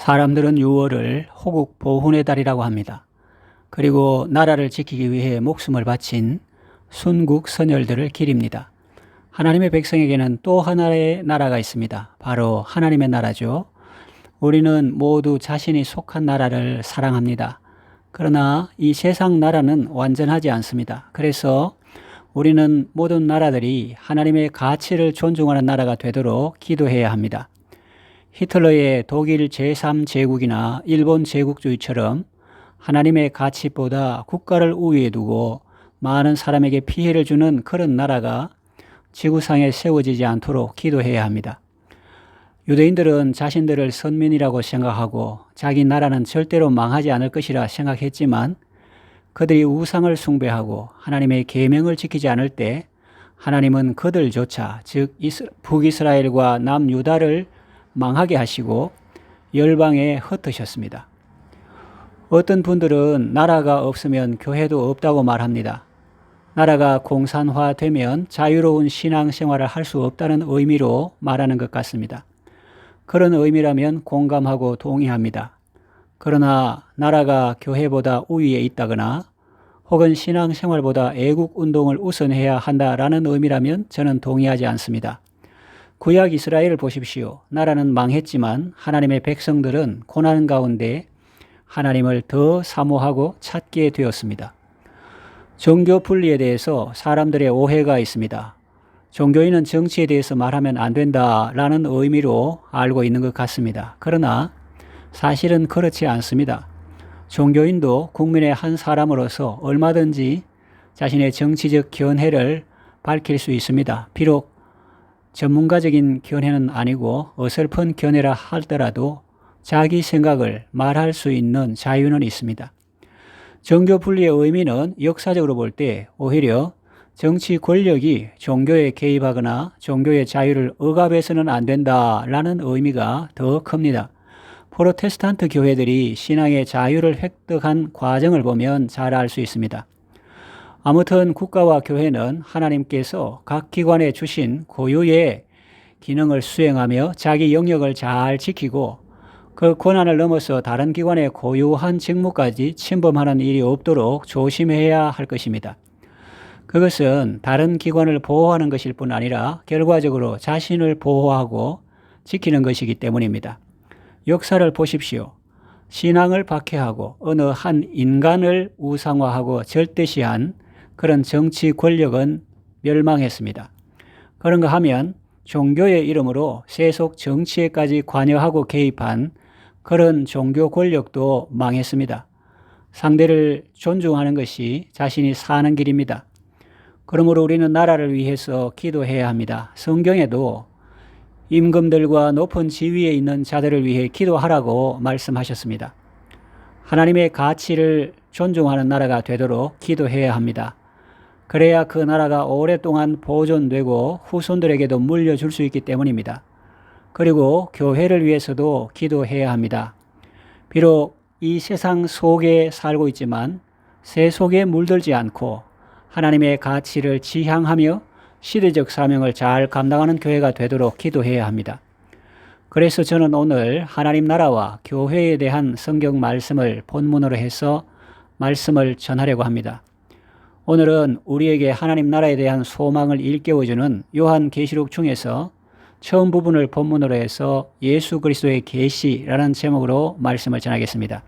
사람들은 6월을 호국 보훈의 달이라고 합니다. 그리고 나라를 지키기 위해 목숨을 바친 순국 선열들을 기립니다. 하나님의 백성에게는 또 하나의 나라가 있습니다. 바로 하나님의 나라죠. 우리는 모두 자신이 속한 나라를 사랑합니다. 그러나 이 세상 나라는 완전하지 않습니다. 그래서 우리는 모든 나라들이 하나님의 가치를 존중하는 나라가 되도록 기도해야 합니다. 히틀러의 독일 제3제국이나 일본 제국주의처럼 하나님의 가치보다 국가를 우위에 두고 많은 사람에게 피해를 주는 그런 나라가 지구상에 세워지지 않도록 기도해야 합니다. 유대인들은 자신들을 선민이라고 생각하고 자기 나라는 절대로 망하지 않을 것이라 생각했지만 그들이 우상을 숭배하고 하나님의 계명을 지키지 않을 때 하나님은 그들조차 즉 북이스라엘과 남유다를 망하게 하시고 열방에 흩으셨습니다. 어떤 분들은 나라가 없으면 교회도 없다고 말합니다. 나라가 공산화되면 자유로운 신앙생활을 할 수 없다는 의미로 말하는 것 같습니다. 그런 의미라면 공감하고 동의합니다. 그러나 나라가 교회보다 우위에 있다거나 혹은 신앙생활보다 애국운동을 우선해야 한다라는 의미라면 저는 동의하지 않습니다. 구약 이스라엘을 보십시오. 나라는 망했지만 하나님의 백성들은 고난 가운데 하나님을 더 사모하고 찾게 되었습니다. 종교 분리에 대해서 사람들의 오해가 있습니다. 종교인은 정치에 대해서 말하면 안 된다라는 의미로 알고 있는 것 같습니다. 그러나 사실은 그렇지 않습니다. 종교인도 국민의 한 사람으로서 얼마든지 자신의 정치적 견해를 밝힐 수 있습니다. 비록 전문가적인 견해는 아니고 어설픈 견해라 하더라도 자기 생각을 말할 수 있는 자유는 있습니다. 종교 분리의 의미는 역사적으로 볼 때 오히려 정치 권력이 종교에 개입하거나 종교의 자유를 억압해서는 안 된다라는 의미가 더 큽니다. 프로테스탄트 교회들이 신앙의 자유를 획득한 과정을 보면 잘 알 수 있습니다. 아무튼 국가와 교회는 하나님께서 각 기관에 주신 고유의 기능을 수행하며 자기 영역을 잘 지키고 그 권한을 넘어서 다른 기관의 고유한 직무까지 침범하는 일이 없도록 조심해야 할 것입니다. 그것은 다른 기관을 보호하는 것일 뿐 아니라 결과적으로 자신을 보호하고 지키는 것이기 때문입니다. 역사를 보십시오. 신앙을 박해하고 어느 한 인간을 우상화하고 절대시한 그런 정치 권력은 멸망했습니다. 그런가 하면 종교의 이름으로 세속 정치에까지 관여하고 개입한 그런 종교 권력도 망했습니다. 상대를 존중하는 것이 자신이 사는 길입니다. 그러므로 우리는 나라를 위해서 기도해야 합니다. 성경에도 임금들과 높은 지위에 있는 자들을 위해 기도하라고 말씀하셨습니다. 하나님의 가치를 존중하는 나라가 되도록 기도해야 합니다. 그래야 그 나라가 오랫동안 보존되고 후손들에게도 물려줄 수 있기 때문입니다. 그리고 교회를 위해서도 기도해야 합니다. 비록 이 세상 속에 살고 있지만 새 속에 물들지 않고 하나님의 가치를 지향하며 시대적 사명을 잘 감당하는 교회가 되도록 기도해야 합니다. 그래서 저는 오늘 하나님 나라와 교회에 대한 성경 말씀을 본문으로 해서 말씀을 전하려고 합니다. 오늘은 우리에게 하나님 나라에 대한 소망을 일깨워주는 요한계시록 중에서 처음 부분을 본문으로 해서 예수 그리스도의 계시라는 제목으로 말씀을 전하겠습니다.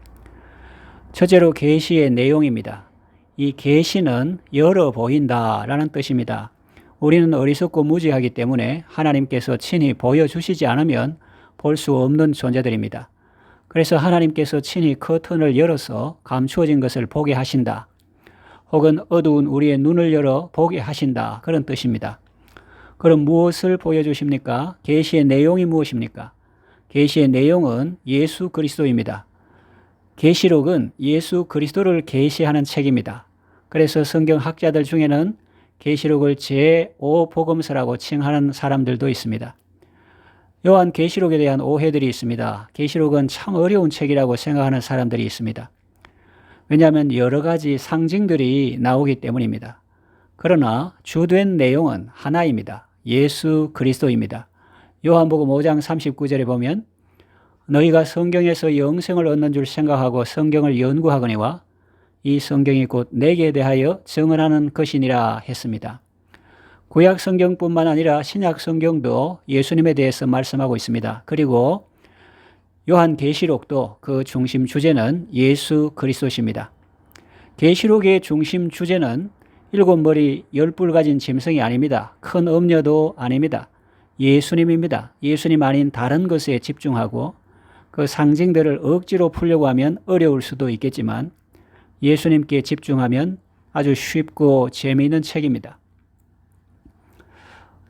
첫째로 계시의 내용입니다. 이 계시는 열어 보인다라는 뜻입니다. 우리는 어리석고 무지하기 때문에 하나님께서 친히 보여주시지 않으면 볼 수 없는 존재들입니다. 그래서 하나님께서 친히 커튼을 열어서 감추어진 것을 보게 하신다. 혹은 어두운 우리의 눈을 열어 보게 하신다. 그런 뜻입니다. 그럼 무엇을 보여주십니까? 계시의 내용이 무엇입니까? 계시의 내용은 예수 그리스도입니다. 계시록은 예수 그리스도를 계시하는 책입니다. 그래서 성경학자들 중에는 계시록을 제5복음서라고 칭하는 사람들도 있습니다. 요한 계시록에 대한 오해들이 있습니다. 계시록은 참 어려운 책이라고 생각하는 사람들이 있습니다. 왜냐하면 여러 가지 상징들이 나오기 때문입니다. 그러나 주된 내용은 하나입니다. 예수 그리스도입니다. 요한복음 5장 39절에 보면 너희가 성경에서 영생을 얻는 줄 생각하고 성경을 연구하거니와 이 성경이 곧 내게 대하여 증언하는 것이니라 했습니다. 구약 성경뿐만 아니라 신약 성경도 예수님에 대해서 말씀하고 있습니다. 그리고 요한 계시록도 그 중심 주제는 예수 그리스도십니다. 계시록의 중심 주제는 7머리 10뿔 가진 짐승이 아닙니다. 큰 음녀도 아닙니다. 예수님입니다. 예수님 아닌 다른 것에 집중하고 그 상징들을 억지로 풀려고 하면 어려울 수도 있겠지만 예수님께 집중하면 아주 쉽고 재미있는 책입니다.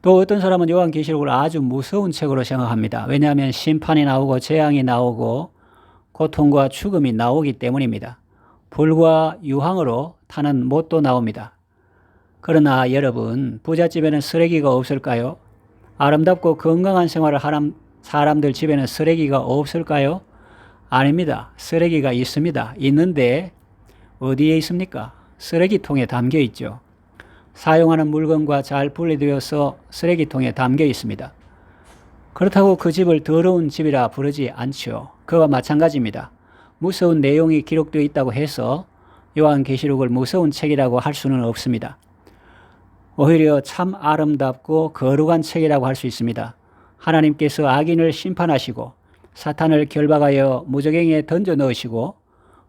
또 어떤 사람은 요한계시록을 아주 무서운 책으로 생각합니다. 왜냐하면 심판이 나오고 재앙이 나오고 고통과 죽음이 나오기 때문입니다. 불과 유황으로 타는 못도 나옵니다. 그러나 여러분, 부잣집에는 쓰레기가 없을까요? 아름답고 건강한 생활을 하는 사람들 집에는 쓰레기가 없을까요? 아닙니다. 쓰레기가 있습니다. 있는데 어디에 있습니까? 쓰레기통에 담겨 있죠. 사용하는 물건과 잘 분리되어서 쓰레기통에 담겨 있습니다. 그렇다고 그 집을 더러운 집이라 부르지 않죠. 그와 마찬가지입니다. 무서운 내용이 기록되어 있다고 해서 요한계시록을 무서운 책이라고 할 수는 없습니다. 오히려 참 아름답고 거룩한 책이라고 할 수 있습니다. 하나님께서 악인을 심판하시고 사탄을 결박하여 무저갱이에 던져 넣으시고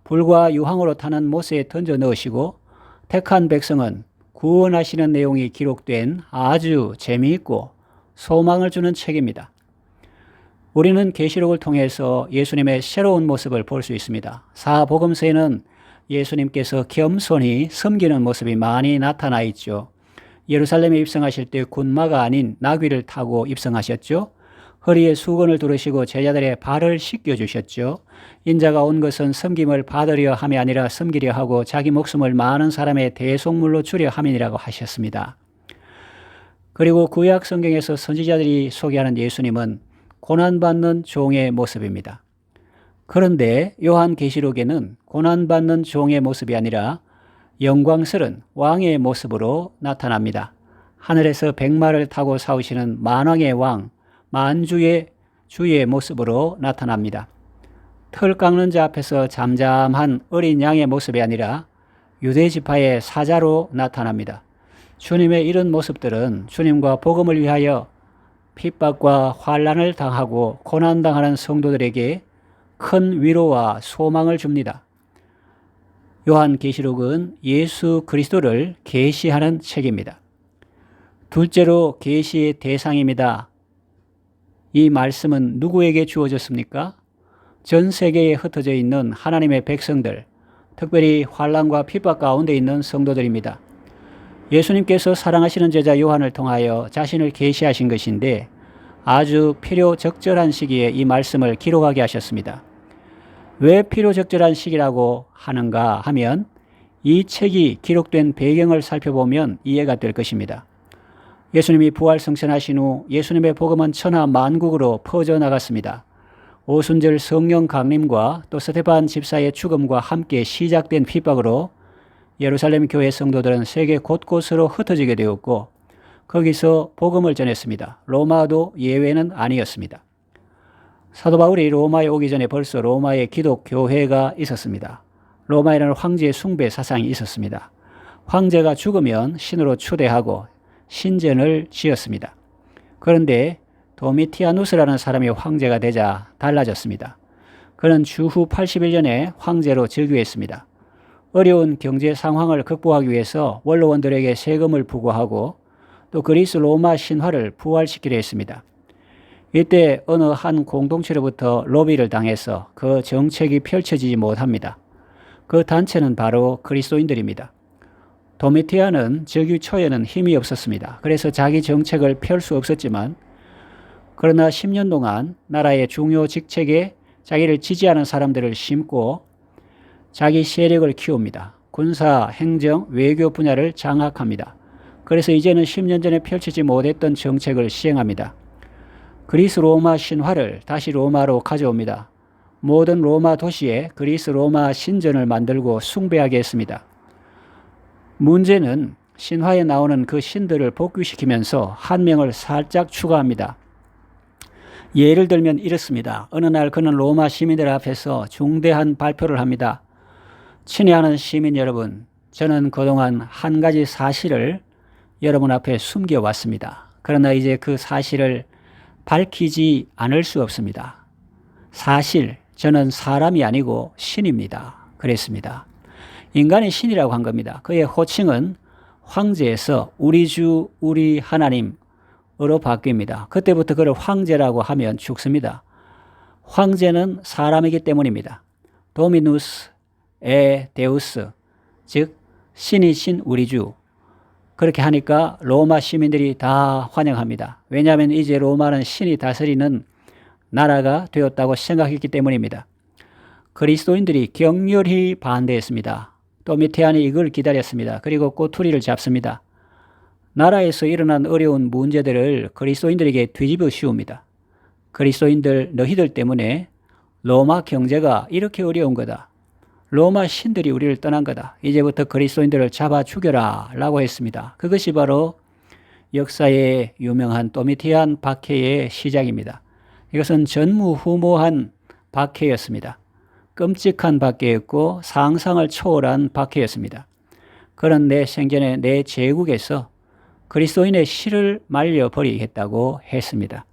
불과 유황으로 타는 못에 던져 넣으시고 택한 백성은 구원하시는 내용이 기록된 아주 재미있고 소망을 주는 책입니다. 우리는 계시록을 통해서 예수님의 새로운 모습을 볼 수 있습니다. 사복음서에는 예수님께서 겸손히 섬기는 모습이 많이 나타나 있죠. 예루살렘에 입성하실 때 군마가 아닌 나귀를 타고 입성하셨죠. 허리에 수건을 두르시고 제자들의 발을 씻겨주셨죠. 인자가 온 것은 섬김을 받으려 함이 아니라 섬기려 하고 자기 목숨을 많은 사람의 대속물로 주려 함이라고 하셨습니다. 그리고 구약 성경에서 선지자들이 소개하는 예수님은 고난받는 종의 모습입니다. 그런데 요한계시록에는 고난받는 종의 모습이 아니라 영광스런 왕의 모습으로 나타납니다. 하늘에서 백마를 타고 사오시는 만왕의 왕, 만주의 주의 모습으로 나타납니다. 털 깎는 자 앞에서 잠잠한 어린 양의 모습이 아니라 유대지파의 사자로 나타납니다. 주님의 이런 모습들은 주님과 복음을 위하여 핍박과 환난을 당하고 고난당하는 성도들에게 큰 위로와 소망을 줍니다. 요한계시록은 예수 그리스도를 계시하는 책입니다. 둘째로 계시의 대상입니다. 이 말씀은 누구에게 주어졌습니까? 전 세계에 흩어져 있는 하나님의 백성들, 특별히 환난과 핍박 가운데 있는 성도들입니다. 예수님께서 사랑하시는 제자 요한을 통하여 자신을 계시하신 것인데 아주 필요적절한 시기에 이 말씀을 기록하게 하셨습니다. 왜 필요적절한 시기라고 하는가 하면 이 책이 기록된 배경을 살펴보면 이해가 될 것입니다. 예수님이 부활 승천하신 후 예수님의 복음은 천하 만국으로 퍼져나갔습니다. 오순절 성령 강림과 또 스데반 집사의 죽음과 함께 시작된 핍박으로 예루살렘 교회 성도들은 세계 곳곳으로 흩어지게 되었고 거기서 복음을 전했습니다. 로마도 예외는 아니었습니다. 사도 바울이 로마에 오기 전에 벌써 로마에 기독교회가 있었습니다. 로마에는 황제 숭배 사상이 있었습니다. 황제가 죽으면 신으로 추대하고 신전을 지었습니다. 그런데 도미티아누스라는 사람이 황제가 되자 달라졌습니다. 그는 주후 81년에 황제로 즉위했습니다. 어려운 경제 상황을 극복하기 위해서 원로원들에게 세금을 부과하고 또 그리스 로마 신화를 부활시키려 했습니다. 이때 어느 한 공동체로부터 로비를 당해서 그 정책이 펼쳐지지 못합니다. 그 단체는 바로 그리스도인들입니다. 도미티아는 즉위 초에는 힘이 없었습니다. 그래서 자기 정책을 펼 수 없었지만 그러나 10년 동안 나라의 중요 직책에 자기를 지지하는 사람들을 심고 자기 세력을 키웁니다. 군사, 행정, 외교 분야를 장악합니다. 그래서 이제는 10년 전에 펼치지 못했던 정책을 시행합니다. 그리스 로마 신화를 다시 로마로 가져옵니다. 모든 로마 도시에 그리스 로마 신전을 만들고 숭배하게 했습니다. 문제는 신화에 나오는 그 신들을 복귀시키면서 한 명을 살짝 추가합니다. 예를 들면 이렇습니다. 어느 날 그는 로마 시민들 앞에서 중대한 발표를 합니다. 친애하는 시민 여러분, 저는 그동안 한 가지 사실을 여러분 앞에 숨겨왔습니다. 그러나 이제 그 사실을 밝히지 않을 수 없습니다. 사실, 저는 사람이 아니고 신입니다. 그랬습니다. 인간이 신이라고 한 겁니다. 그의 호칭은 황제에서 우리 주, 우리 하나님으로 바뀝니다. 그때부터 그를 황제라고 하면 죽습니다. 황제는 사람이기 때문입니다. 도미누스 에 데우스, 즉 신이신 우리 주. 그렇게 하니까 로마 시민들이 다 환영합니다. 왜냐하면 이제 로마는 신이 다스리는 나라가 되었다고 생각했기 때문입니다. 그리스도인들이 격렬히 반대했습니다. 도미티안이 이걸 기다렸습니다. 그리고 꼬투리를 잡습니다. 나라에서 일어난 어려운 문제들을 그리스도인들에게 뒤집어 씌웁니다. 그리스도인들 너희들 때문에 로마 경제가 이렇게 어려운 거다. 로마 신들이 우리를 떠난 거다. 이제부터 그리스도인들을 잡아 죽여라 라고 했습니다. 그것이 바로 역사의 유명한 도미티안 박해의 시작입니다. 이것은 전무후무한 박해였습니다. 끔찍한 박해였고 상상을 초월한 박해였습니다. 그런 내 생전에 내 제국에서 그리스도인의 씨를 말려버리겠다고 했습니다.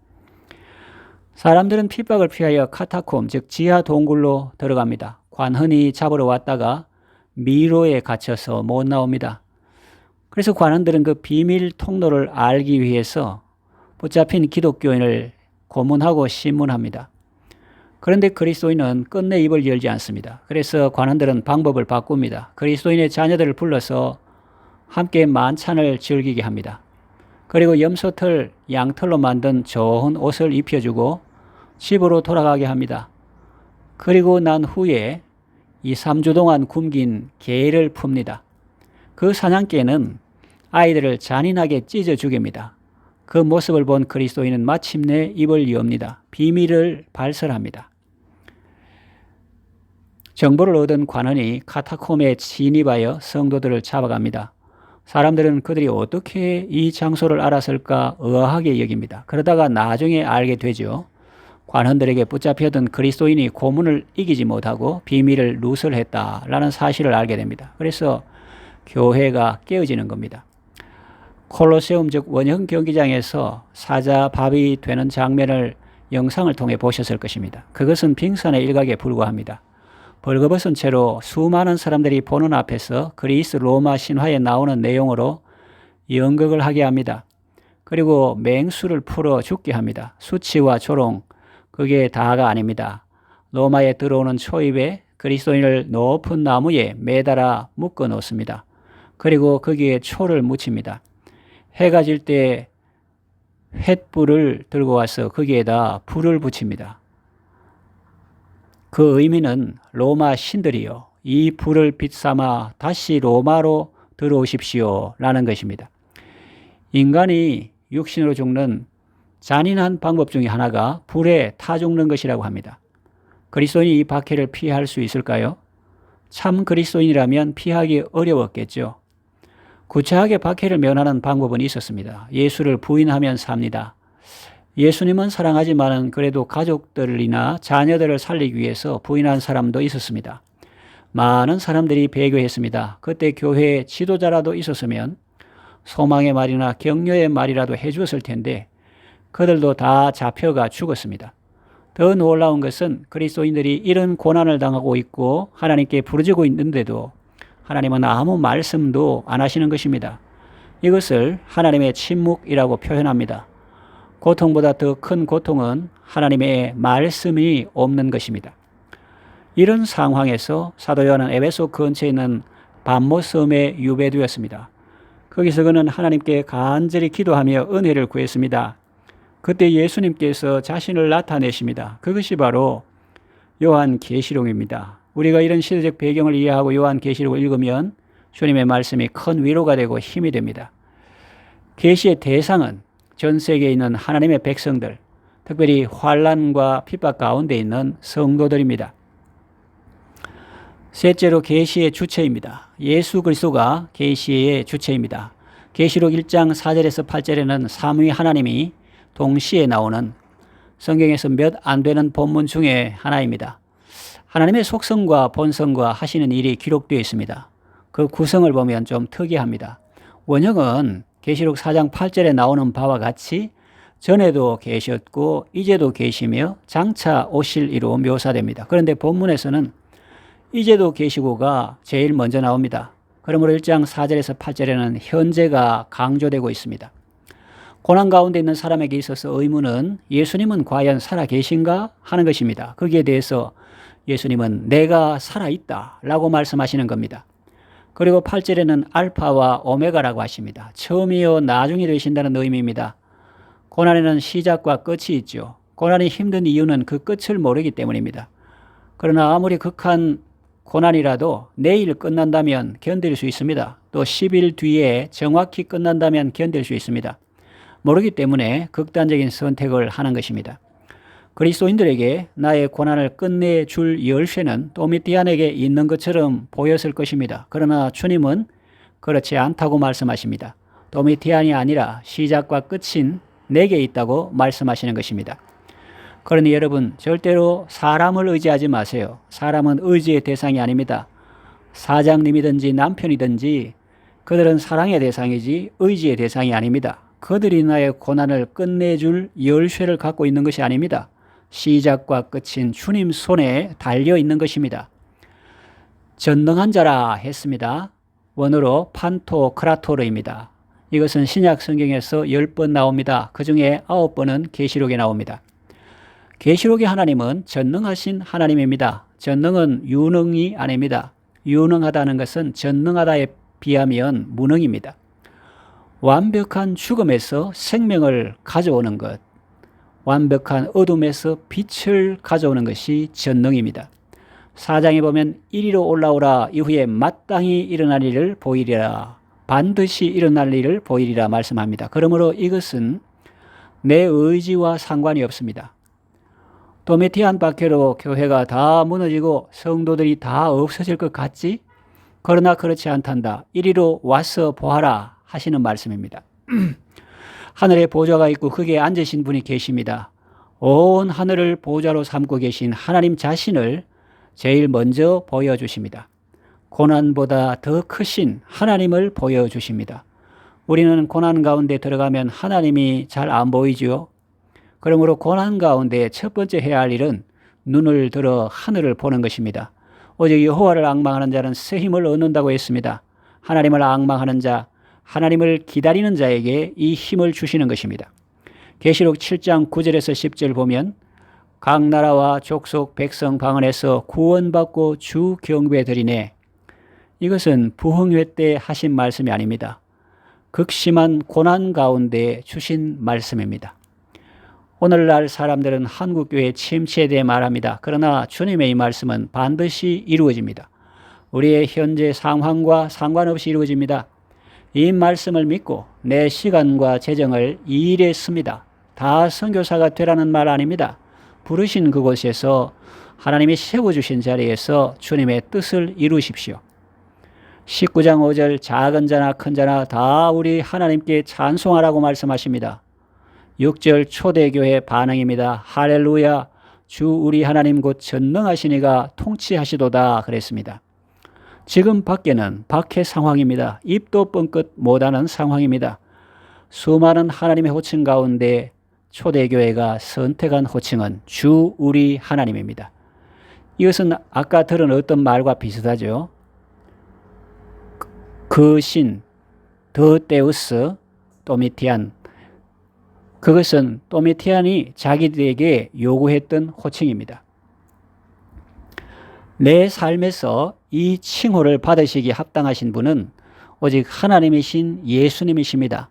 사람들은 핍박을 피하여 카타콤, 즉 지하 동굴로 들어갑니다. 관원이 잡으러 왔다가 미로에 갇혀서 못 나옵니다. 그래서 관원들은 그 비밀 통로를 알기 위해서 붙잡힌 기독교인을 고문하고 신문합니다. 그런데 그리스도인은 끝내 입을 열지 않습니다. 그래서 관원들은 방법을 바꿉니다. 그리스도인의 자녀들을 불러서 함께 만찬을 즐기게 합니다. 그리고 염소털, 양털로 만든 좋은 옷을 입혀주고 집으로 돌아가게 합니다. 그리고 난 후에 2, 3주 동안 굶긴 개를 풉니다. 그 사냥개는 아이들을 잔인하게 찢어 죽입니다. 그 모습을 본 그리스도인은 마침내 입을 여옵니다. 비밀을 발설합니다. 정보를 얻은 관원이 카타콤에 진입하여 성도들을 잡아갑니다. 사람들은 그들이 어떻게 이 장소를 알았을까 의아하게 여깁니다. 그러다가 나중에 알게 되죠. 관원들에게 붙잡혀든 그리스도인이 고문을 이기지 못하고 비밀을 누설했다라는 사실을 알게 됩니다. 그래서 교회가 깨어지는 겁니다. 콜로세움 즉 원형 경기장에서 사자밥이 되는 장면을 영상을 통해 보셨을 것입니다. 그것은 빙산의 일각에 불과합니다. 벌거벗은 채로 수많은 사람들이 보는 앞에서 그리스 로마 신화에 나오는 내용으로 연극을 하게 합니다. 그리고 맹수를 풀어 죽게 합니다. 수치와 조롱, 그게 다가 아닙니다. 로마에 들어오는 초입에 그리스도인을 높은 나무에 매달아 묶어 놓습니다. 그리고 거기에 초를 묻힙니다. 해가 질 때 횃불을 들고 와서 거기에다 불을 붙입니다. 그 의미는 로마 신들이요, 이 불을 빛삼아 다시 로마로 들어오십시오 라는 것입니다. 인간이 육신으로 죽는 잔인한 방법 중에 하나가 불에 타 죽는 것이라고 합니다. 그리스도인이 이 박해를 피할 수 있을까요? 참 그리스도인이라면 피하기 어려웠겠죠. 구체하게 박해를 면하는 방법은 있었습니다. 예수를 부인하면 삽니다. 예수님은 사랑하지만 그래도 가족들이나 자녀들을 살리기 위해서 부인한 사람도 있었습니다. 많은 사람들이 배교했습니다. 그때 교회의 지도자라도 있었으면 소망의 말이나 격려의 말이라도 해주었을 텐데 그들도 다 잡혀가 죽었습니다. 더 놀라운 것은 그리스도인들이 이런 고난을 당하고 있고 하나님께 부르짖고 있는데도 하나님은 아무 말씀도 안 하시는 것입니다. 이것을 하나님의 침묵이라고 표현합니다. 고통보다 더 큰 고통은 하나님의 말씀이 없는 것입니다. 이런 상황에서 사도 요한은 에베소 근처에 있는 밤모섬에 유배되었습니다. 거기서 그는 하나님께 간절히 기도하며 은혜를 구했습니다. 그때 예수님께서 자신을 나타내십니다. 그것이 바로 요한계시록입니다. 우리가 이런 시대적 배경을 이해하고 요한계시록을 읽으면 주님의 말씀이 큰 위로가 되고 힘이 됩니다. 계시의 대상은 전 세계에 있는 하나님의 백성들, 특별히 환난과 핍박 가운데 있는 성도들입니다. 셋째로 계시의 주체입니다. 예수 그리스도가 계시의 주체입니다. 계시록 1장 4절에서 8절에는 삼위 하나님이 동시에 나오는 성경에서 몇 안 되는 본문 중에 하나입니다. 하나님의 속성과 본성과 하시는 일이 기록되어 있습니다. 그 구성을 보면 좀 특이합니다. 원형은 계시록 4장 8절에 나오는 바와 같이 전에도 계셨고 이제도 계시며 장차 오실 이로 묘사됩니다. 그런데 본문에서는 이제도 계시고가 제일 먼저 나옵니다. 그러므로 1장 4절에서 8절에는 현재가 강조되고 있습니다. 고난 가운데 있는 사람에게 있어서 의문은 예수님은 과연 살아계신가 하는 것입니다. 거기에 대해서 예수님은 내가 살아있다 라고 말씀하시는 겁니다. 그리고 8절에는 알파와 오메가라고 하십니다. 처음이요 나중이 되신다는 의미입니다. 고난에는 시작과 끝이 있죠. 고난이 힘든 이유는 그 끝을 모르기 때문입니다. 그러나 아무리 극한 고난이라도 내일 끝난다면 견딜 수 있습니다. 또 10일 뒤에 정확히 끝난다면 견딜 수 있습니다. 모르기 때문에 극단적인 선택을 하는 것입니다. 그리스도인들에게 나의 고난을 끝내줄 열쇠는 도미티안에게 있는 것처럼 보였을 것입니다. 그러나 주님은 그렇지 않다고 말씀하십니다. 도미티안이 아니라 시작과 끝인 내게 있다고 말씀하시는 것입니다. 그러니 여러분 절대로 사람을 의지하지 마세요. 사람은 의지의 대상이 아닙니다. 사장님이든지 남편이든지 그들은 사랑의 대상이지 의지의 대상이 아닙니다. 그들이 나의 고난을 끝내줄 열쇠를 갖고 있는 것이 아닙니다. 시작과 끝인 주님 손에 달려 있는 것입니다. 전능한 자라 했습니다. 원어로 판토크라토르입니다. 이것은 신약 성경에서 10번 나옵니다. 그 중에 9번은 계시록에 나옵니다. 계시록의 하나님은 전능하신 하나님입니다. 전능은 유능이 아닙니다. 유능하다는 것은 전능하다에 비하면 무능입니다. 완벽한 죽음에서 생명을 가져오는 것, 완벽한 어둠에서 빛을 가져오는 것이 전능입니다. 4장에 보면 이리로 올라오라 이후에 마땅히 일어날 일을 보이리라, 반드시 일어날 일을 보이리라 말씀합니다. 그러므로 이것은 내 의지와 상관이 없습니다. 도미티안 박해로 교회가 다 무너지고 성도들이 다 없어질 것 같지? 그러나 그렇지 않단다. 이리로 와서 보아라 하시는 말씀입니다. 하늘에 보좌가 있고 거기에 앉으신 분이 계십니다. 온 하늘을 보좌로 삼고 계신 하나님 자신을 제일 먼저 보여주십니다. 고난보다 더 크신 하나님을 보여주십니다. 우리는 고난 가운데 들어가면 하나님이 잘 안 보이지요. 그러므로 고난 가운데 첫 번째 해야 할 일은 눈을 들어 하늘을 보는 것입니다. 오직 여호와를 앙망하는 자는 새 힘을 얻는다고 했습니다. 하나님을 앙망하는 자, 하나님을 기다리는 자에게 이 힘을 주시는 것입니다. 계시록 7장 9절에서 10절 보면 각 나라와 족속 백성 방언에서 구원받고 주 경배 드리네. 이것은 부흥회 때 하신 말씀이 아닙니다. 극심한 고난 가운데 주신 말씀입니다. 오늘날 사람들은 한국교회 침체에 대해 말합니다. 그러나 주님의 이 말씀은 반드시 이루어집니다. 우리의 현재 상황과 상관없이 이루어집니다. 이 말씀을 믿고 내 시간과 재정을 이 일에 씁니다. 다 선교사가 되라는 말 아닙니다. 부르신 그곳에서 하나님이 세워주신 자리에서 주님의 뜻을 이루십시오. 19장 5절 작은 자나 큰 자나 다 우리 하나님께 찬송하라고 말씀하십니다. 6절 초대교회 반응입니다. 할렐루야, 주 우리 하나님 곧 전능하신 이가 통치하시도다 그랬습니다. 지금 밖에는 박해 상황입니다. 입도 뻥끗 못하는 상황입니다. 수많은 하나님의 호칭 가운데 초대교회가 선택한 호칭은 주 우리 하나님입니다. 이것은 아까 들은 어떤 말과 비슷하죠. 그 신, 더 데우스, 도미티안. 그것은 도미티안이 자기들에게 요구했던 호칭입니다. 내 삶에서 이 칭호를 받으시기 합당하신 분은 오직 하나님이신 예수님이십니다.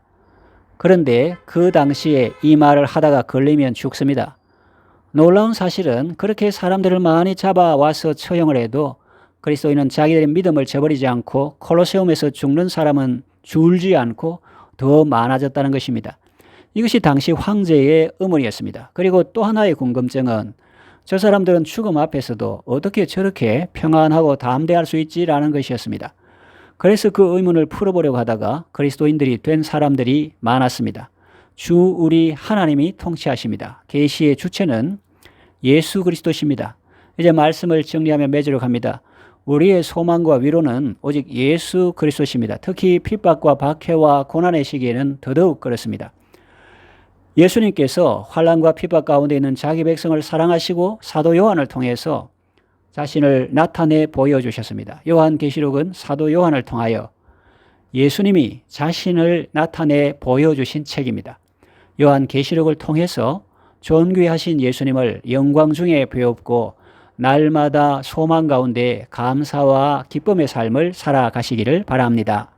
그런데 그 당시에 이 말을 하다가 걸리면 죽습니다. 놀라운 사실은 그렇게 사람들을 많이 잡아와서 처형을 해도 그리스도인은 자기들의 믿음을 저버리지 않고 콜로세움에서 죽는 사람은 줄지 않고 더 많아졌다는 것입니다. 이것이 당시 황제의 의문이었습니다. 그리고 또 하나의 궁금증은 저 사람들은 죽음 앞에서도 어떻게 저렇게 평안하고 담대할 수 있지라는 것이었습니다. 그래서 그 의문을 풀어보려고 하다가 그리스도인들이 된 사람들이 많았습니다. 주 우리 하나님이 통치하십니다. 계시의 주체는 예수 그리스도십니다. 이제 말씀을 정리하며 맺으러 갑니다. 우리의 소망과 위로는 오직 예수 그리스도십니다. 특히 핍박과 박해와 고난의 시기에는 더더욱 그렇습니다. 예수님께서 환난과 핍박 가운데 있는 자기 백성을 사랑하시고 사도 요한을 통해서 자신을 나타내 보여주셨습니다. 요한계시록은 사도 요한을 통하여 예수님이 자신을 나타내 보여주신 책입니다. 요한계시록을 통해서 존귀하신 예수님을 영광 중에 배웁고 날마다 소망 가운데 감사와 기쁨의 삶을 살아가시기를 바랍니다.